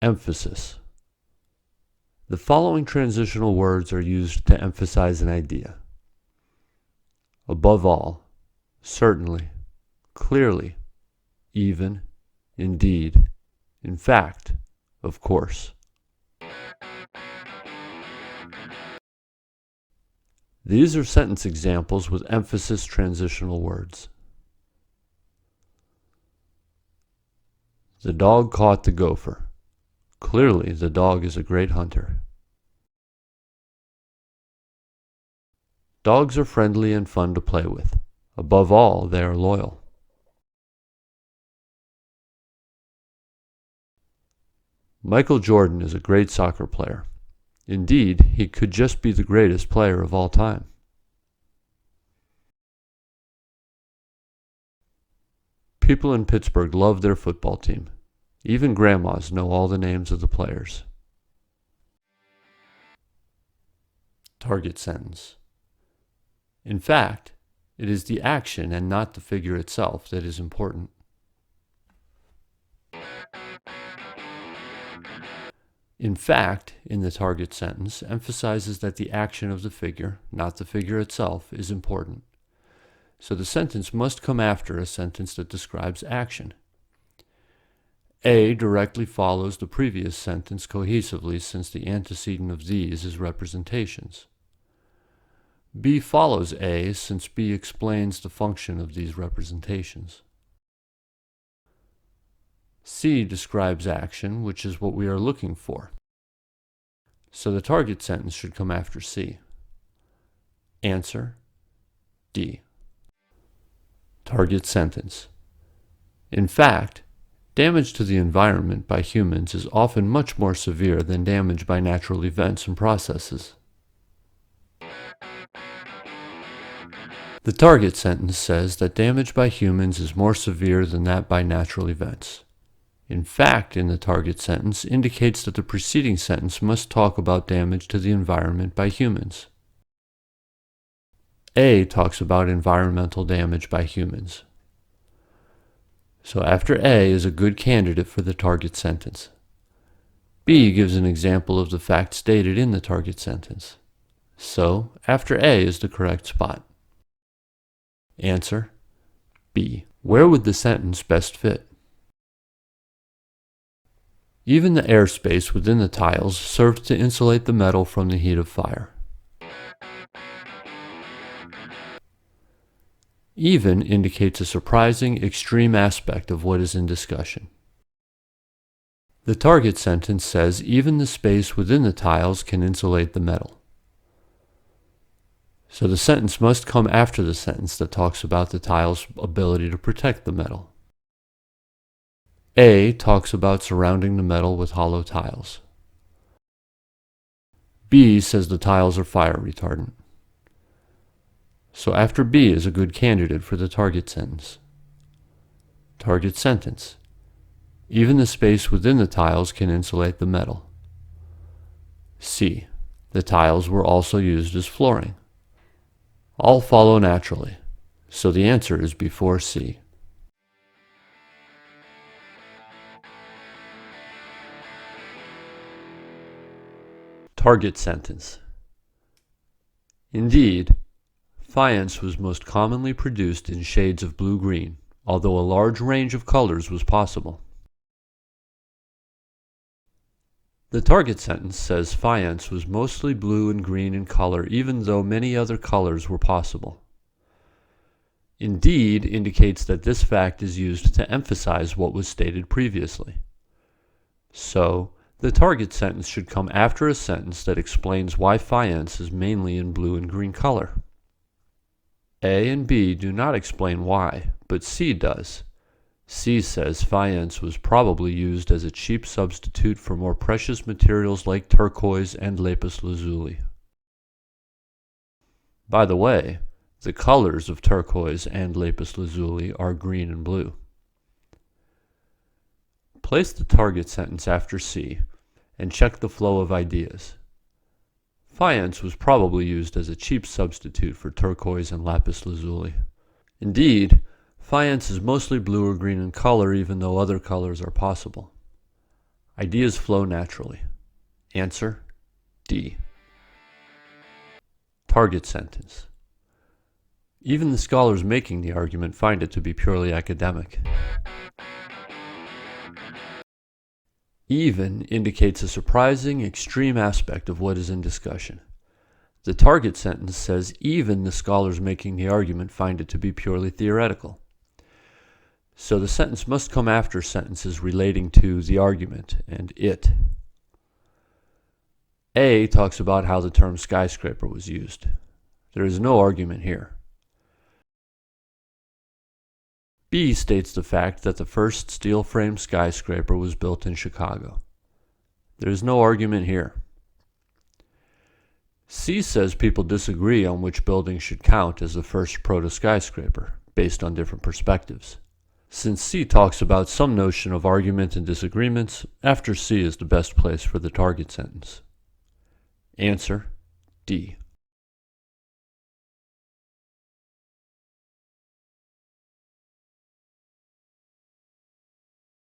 Emphasis. The following transitional words are used to emphasize an idea. Above all, certainly, clearly, even, indeed, in fact, of course. These are sentence examples with emphasis transitional words. The dog caught the gopher. Clearly, the dog is a great hunter. Dogs are friendly and fun to play with. Above all, they are loyal. Michael Jordan is a great soccer player. Indeed, he could just be the greatest player of all time. People in Pittsburgh love their football team. Even grandmas know all the names of the players. Target sentence. In fact, it is the action and not the figure itself that is important. In fact, in the target sentence, emphasizes that the action of the figure, not the figure itself, is important. So the sentence must come after a sentence that describes action. A directly follows the previous sentence cohesively since the antecedent of these is representations. B follows A since B explains the function of these representations. C describes action, which is what we are looking for. So the target sentence should come after C. Answer D. Target sentence. In fact, damage to the environment by humans is often much more severe than damage by natural events and processes. The target sentence says that damage by humans is more severe than that by natural events. In fact, in the target sentence indicates that the preceding sentence must talk about damage to the environment by humans. A talks about environmental damage by humans. So after A is a good candidate for the target sentence. B gives an example of the fact stated in the target sentence. So after A is the correct spot. Answer B. Where would the sentence best fit? Even the airspace within the tiles serves to insulate the metal from the heat of fire. Even indicates a surprising, extreme aspect of what is in discussion. The target sentence says even the space within the tiles can insulate the metal. So the sentence must come after the sentence that talks about the tile's ability to protect the metal. A talks about surrounding the metal with hollow tiles. B says the tiles are fire retardant. So after B is a good candidate for the target sentence. Target sentence. Even the space within the tiles can insulate the metal. C. The tiles were also used as flooring. All follow naturally, so the answer is before C. Target sentence. Indeed, faience was most commonly produced in shades of blue-green, although a large range of colors was possible. The target sentence says faience was mostly blue and green in color even though many other colors were possible. Indeed indicates that this fact is used to emphasize what was stated previously. So, the target sentence should come after a sentence that explains why faience is mainly in blue and green color. A and B do not explain why, but C does. C says faience was probably used as a cheap substitute for more precious materials like turquoise and lapis lazuli. By the way, the colors of turquoise and lapis lazuli are green and blue. Place the target sentence after C and check the flow of ideas. Faience was probably used as a cheap substitute for turquoise and lapis lazuli. Indeed, faience is mostly blue or green in color even though other colors are possible. Ideas flow naturally. Answer D. Target sentence. Even the scholars making the argument find it to be purely academic. Even indicates a surprising, extreme aspect of what is in discussion. The target sentence says even the scholars making the argument find it to be purely theoretical. So the sentence must come after sentences relating to the argument and it. A talks about how the term skyscraper was used. There is no argument here. B states the fact that the first steel-frame skyscraper was built in Chicago. There is no argument here. C says people disagree on which building should count as the first proto-skyscraper, based on different perspectives. Since C talks about some notion of argument and disagreements, after C is the best place for the target sentence. Answer D.